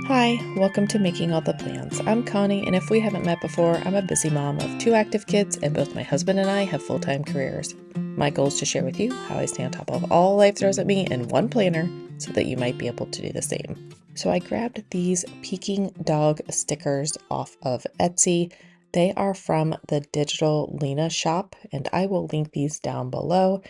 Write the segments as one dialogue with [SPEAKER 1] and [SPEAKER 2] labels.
[SPEAKER 1] Hi, welcome to Making All the Plans. I'm Connie, and if we haven't met before, I'm a busy mom of two active kids, and both my husband and I have full-time careers. My goal is to share with you how I stay on top of all life throws at me in one planner so that you might be able to do the same. So I grabbed these Peking dog stickers off of Etsy. They are from the Digital Lena shop, and I will link these down below.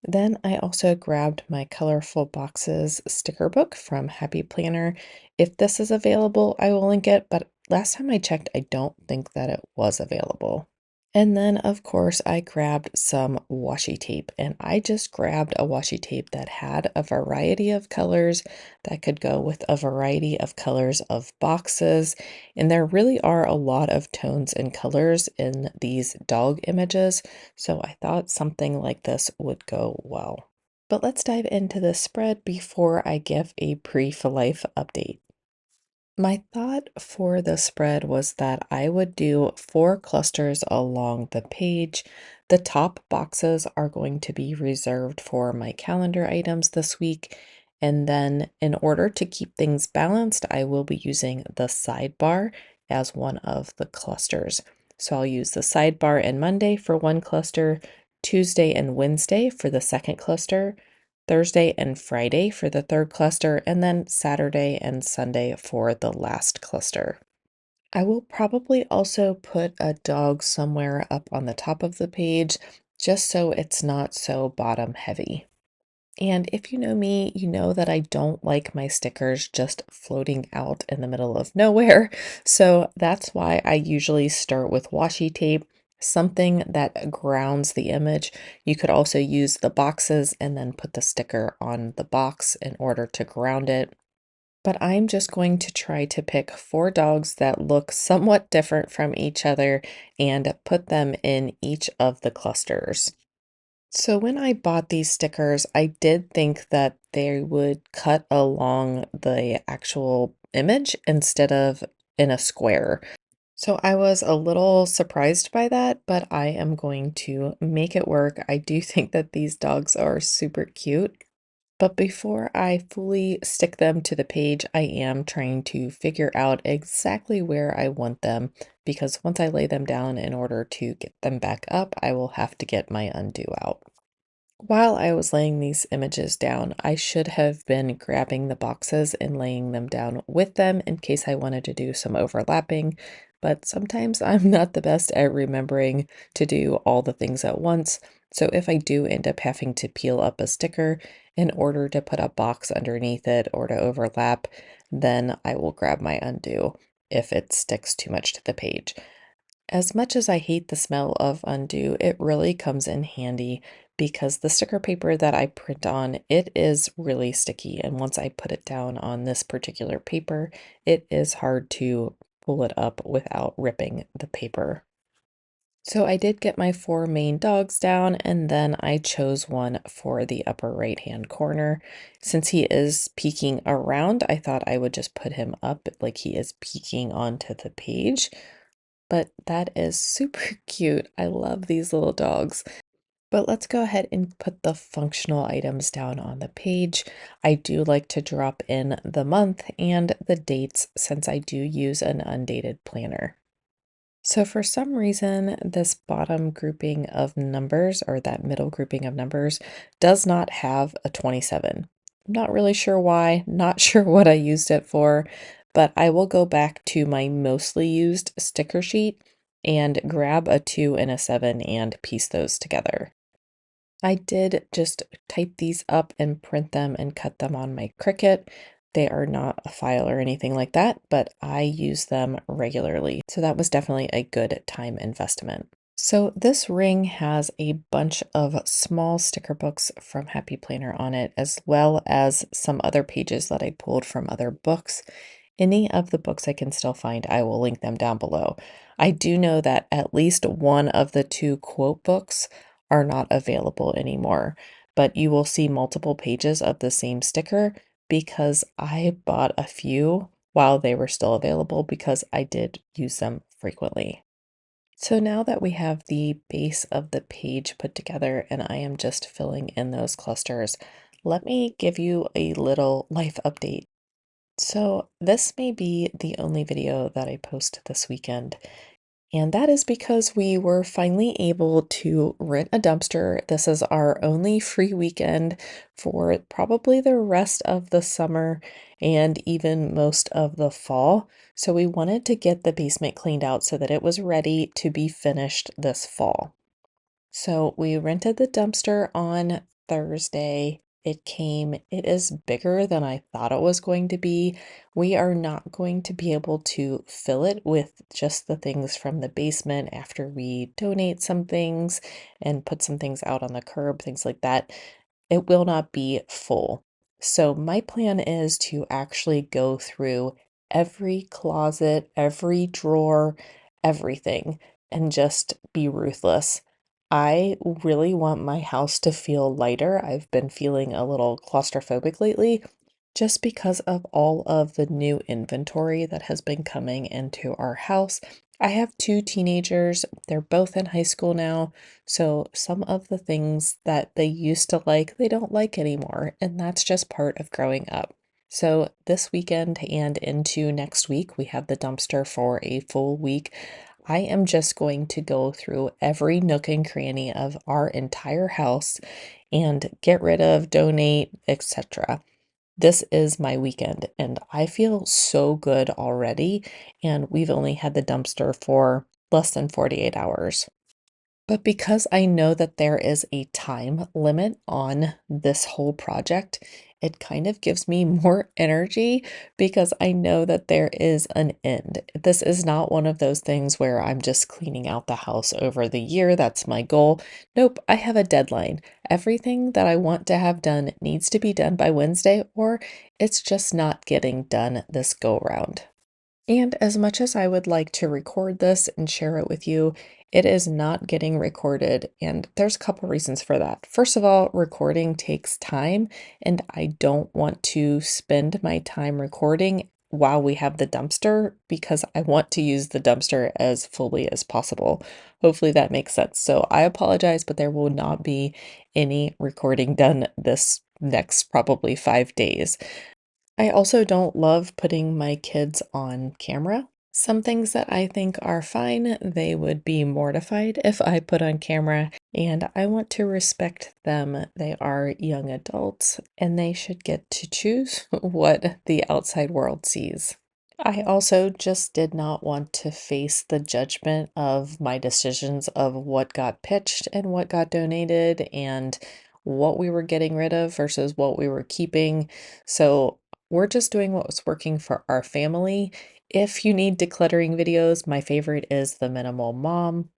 [SPEAKER 1] Then I also grabbed my Colorful Boxes sticker book from Happy Planner. If this is available, I will link it, but last time I checked, I don't think that it was available. And then, of course, I grabbed some washi tape, and I just grabbed a washi tape that had a variety of colors that could go with a variety of colors of boxes. And there really are a lot of tones and colors in these dog images, so I thought something like this would go well. But let's dive into the spread before I give a brief life update. My thought for the spread was that I would do 4 clusters along the page. The top boxes are going to be reserved for my calendar items this week. And then, in order to keep things balanced, I will be using the sidebar as one of the clusters. So I'll use the sidebar and Monday for one cluster, Tuesday and Wednesday for the second cluster, Thursday and Friday for the third cluster, and then Saturday and Sunday for the last cluster. I will probably also put a dog somewhere up on the top of the page just so it's not so bottom heavy. And if you know me, you know that I don't like my stickers just floating out in the middle of nowhere. So that's why I usually start with washi tape, something that grounds the image. You could also use the boxes and then put the sticker on the box in order to ground it. But I'm just going to try to pick 4 dogs that look somewhat different from each other and put them in each of the clusters. So when I bought these stickers, I did think that they would cut along the actual image instead of in a square. So I was a little surprised by that, but I am going to make it work. I do think that these dogs are super cute. But before I fully stick them to the page, I am trying to figure out exactly where I want them because once I lay them down in order to get them back up, I will have to get my undo out. While I was laying these images down, I should have been grabbing the boxes and laying them down with them in case I wanted to do some overlapping, but sometimes I'm not the best at remembering to do all the things at once. So if I do end up having to peel up a sticker in order to put a box underneath it or to overlap, then I will grab my undo if it sticks too much to the page. As much as I hate the smell of undo, it really comes in handy because the sticker paper that I print on, it is really sticky. And once I put it down on this particular paper, it is hard to pull it up without ripping the paper. So I did get my 4 main dogs down, and then I chose one for the upper right-hand corner. Since he is peeking around, I thought I would just put him up like he is peeking onto the page. But that is super cute. I love these little dogs. But let's go ahead and put the functional items down on the page. I do like to drop in the month and the dates since I do use an undated planner. So for some reason, this bottom grouping of numbers or that middle grouping of numbers does not have a 27. I'm not really sure why, not sure what I used it for, but I will go back to my mostly used sticker sheet and grab a 2 and a 7 and piece those together. I did just type these up and print them and cut them on my Cricut. They are not a file or anything like that, but I use them regularly. So that was definitely a good time investment. So this ring has a bunch of small sticker books from Happy Planner on it, as well as some other pages that I pulled from other books. Any of the books I can still find, I will link them down below. I do know that at least one of the 2 quote books are not available anymore, but you will see multiple pages of the same sticker because I bought a few while they were still available because I did use them frequently. So now that we have the base of the page put together and I am just filling in those clusters, let me give you a little life update. So, this may be the only video that I post this weekend, and that is because we were finally able to rent a dumpster. This is our only free weekend for probably the rest of the summer and even most of the fall. So, we wanted to get the basement cleaned out so that it was ready to be finished this fall. So we rented the dumpster on Thursday. It is bigger than I thought it was going to be. We are not going to be able to fill it with just the things from the basement after we donate some things and put some things out on the curb, things like that. It will not be full. So my plan is to actually go through every closet, every drawer, everything, and just be ruthless. I really want my house to feel lighter. I've been feeling a little claustrophobic lately just because of all of the new inventory that has been coming into our house. I have two teenagers. They're both in high school now. So some of the things that they used to like, they don't like anymore. And that's just part of growing up. So this weekend and into next week, we have the dumpster for a full week. I am just going to go through every nook and cranny of our entire house and get rid of, donate, etc. This is my weekend and I feel so good already. And we've only had the dumpster for less than 48 hours. But because I know that there is a time limit on this whole project, it kind of gives me more energy because I know that there is an end. This is not one of those things where I'm just cleaning out the house over the year. That's my goal. Nope, I have a deadline. Everything that I want to have done needs to be done by Wednesday, or it's just not getting done this go round. And as much as I would like to record this and share it with you, it is not getting recorded. And there's a couple reasons for that. First of all, recording takes time, and I don't want to spend my time recording while we have the dumpster because I want to use the dumpster as fully as possible. Hopefully that makes sense. So I apologize, but there will not be any recording done this next probably 5 days. I also don't love putting my kids on camera. Some things that I think are fine, they would be mortified if I put on camera, and I want to respect them. They are young adults and they should get to choose what the outside world sees. I also just did not want to face the judgment of my decisions of what got pitched and what got donated and what we were getting rid of versus what we were keeping. So we're just doing what was working for our family. If you need decluttering videos, my favorite is the Minimal Mom.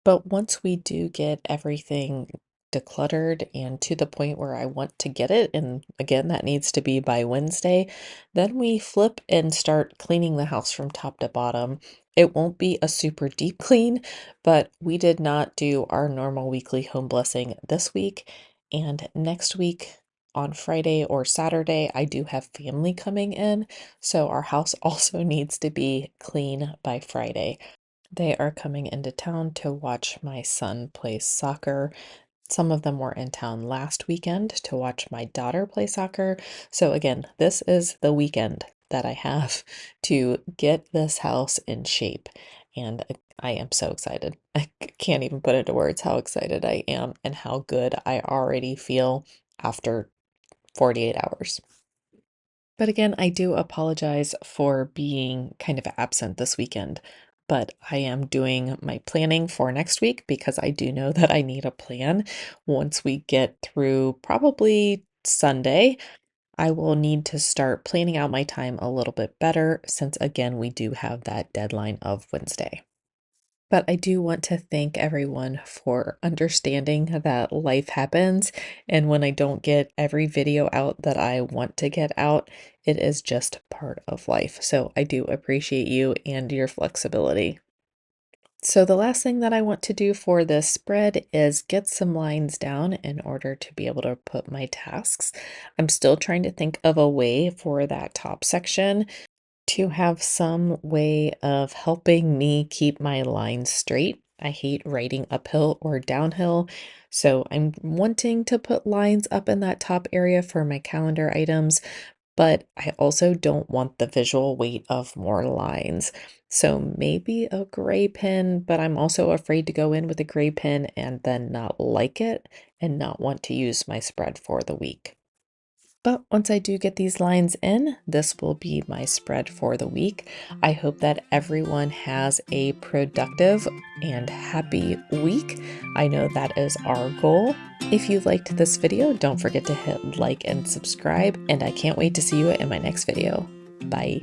[SPEAKER 1] But once we do get everything decluttered and to the point where I want to get it, and again, that needs to be by Wednesday, then we flip and start cleaning the house from top to bottom. It won't be a super deep clean, but we did not do our normal weekly home blessing this week. And next week, on Friday or Saturday, I do have family coming in. So our house also needs to be clean by Friday. They are coming into town to watch my son play soccer. Some of them were in town last weekend to watch my daughter play soccer. So, again, this is the weekend that I have to get this house in shape. And I am so excited. Can't even put into words how excited I am and how good I already feel after 48 hours. But again, I do apologize for being kind of absent this weekend, but I am doing my planning for next week because I do know that I need a plan. Once we get through probably Sunday, I will need to start planning out my time a little bit better since, again, we do have that deadline of Wednesday. But I do want to thank everyone for understanding that life happens. And when I don't get every video out that I want to get out, it is just part of life. So I do appreciate you and your flexibility. So the last thing that I want to do for this spread is get some lines down in order to be able to put my tasks. I'm still trying to think of a way for that top section to have some way of helping me keep my lines straight. I hate writing uphill or downhill, so I'm wanting to put lines up in that top area for my calendar items, but I also don't want the visual weight of more lines. So maybe a gray pen, but I'm also afraid to go in with a gray pen and then not like it and not want to use my spread for the week. But once I do get these lines in, this will be my spread for the week. I hope that everyone has a productive and happy week. I know that is our goal. If you liked this video, don't forget to hit like and subscribe, and I can't wait to see you in my next video. Bye.